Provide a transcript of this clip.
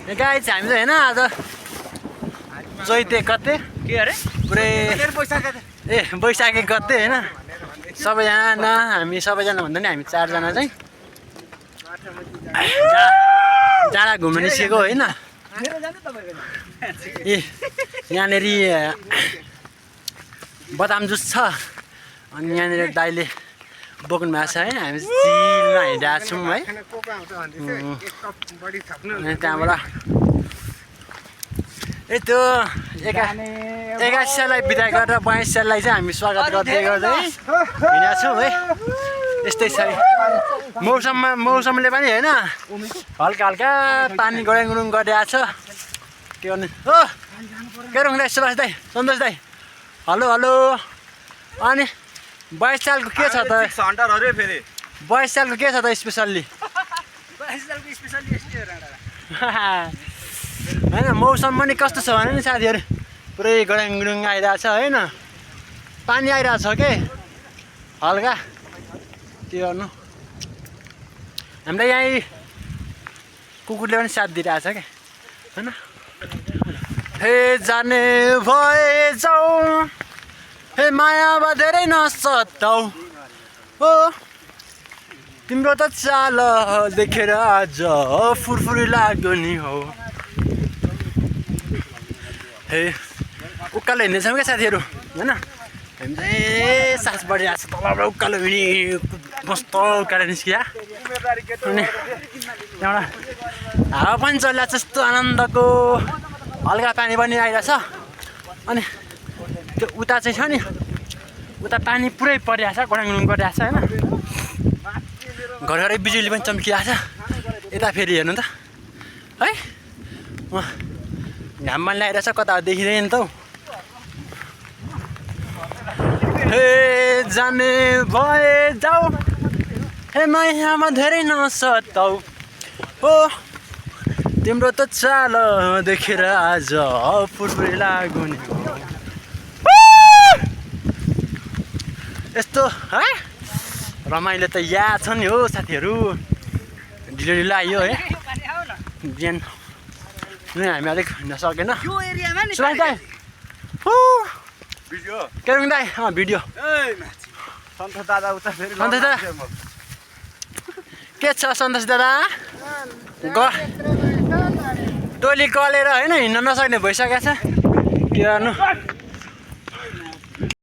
guys हामी चाहिँ हैन आज चैते गते के अरे पुरै बैशाखी गते हैन सबैजना हामी सबैजना भन्दा नि हामी 4 जना चाहिँ जाडा घुम्न निस्केको हैन ए यहाँनेरि बदाम जुस छ अनि यहाँनेरि दाइले बोक्नु भएको छ हैन हामी चिलमा हिँडिरहेको छौँ है अनि त्यहाँबाट त्यो 21 साललाई बिदाइ गरेर 22 साललाई चाहिँ हामी स्वागत गर्दै गर्दै हिँडेका छौँ है यस्तै छ मौसमले पनि हैन हल्का हल्का पानी गडाङ गरिरहेको छ के गर्ने हो के रङ दाइ सुभाष दाइ सन्तोष दाइ हेलो हेलो अनि 22 सालको के छ त 22 सालको के छ त स्पेसल्ली 22 सालको स्पेसल्ली यस्तै हो हैन मौसम पनि कस्तो छ भने नि साथीहरु पुरै गडाङ आइरहेको छ हैन पानी आइरहेको छ के हल्का के गर्नु हामीलाई यही कुकुरले पनि साथ दिइरहेछ के हैन हे जाने भए जाऊ हे मायामा धेरै नसताऊ हो तिम्रो त चाल देखेर आज फुरफुरी लाग्यो नि हो हे उकालो हिँड्दैछौँ क्या साथीहरू हैन हामी चाहिँ सास बढिरहेको छ तलबाट उकालो हिँडी मस्त उकालो निस्किया अनि त्यहाँबाट हावा पनि चलिरहेको छ यस्तो आनन्दको हल्का पानी पनि आइरहेछ अनि त्यो उता चाहिँ छ नि उता पानी पुरै परिरहेछ गडाङ गरिरहेछ हैन घरघरै बिजुली पनि चम्किरहेछ यता फेरि हेर्नु त है घाम पनि लगाइरहेछ कता देखिँदैन त हौ हे जाने भए जाऊ हे मायामा धेरै नसताऊ हो तिम्रो त चाल देखेर आज फुरफुरी लाग्यो नि यस्तो है रमाइलो त याद छ नि हो साथीहरू ढिलो आयो है बिहान हामी अलिक हिँड्न सकेन यो एरियामा नि सुभाष दाइ भिडियो केरङ दाइ भिडियो सन्तोष दादा उता फेरि सन्तोष दादा के छ सन्तोष दादा टोली गलेर होइन हिँड्न नसक्ने भइसकेको छ के गर्नु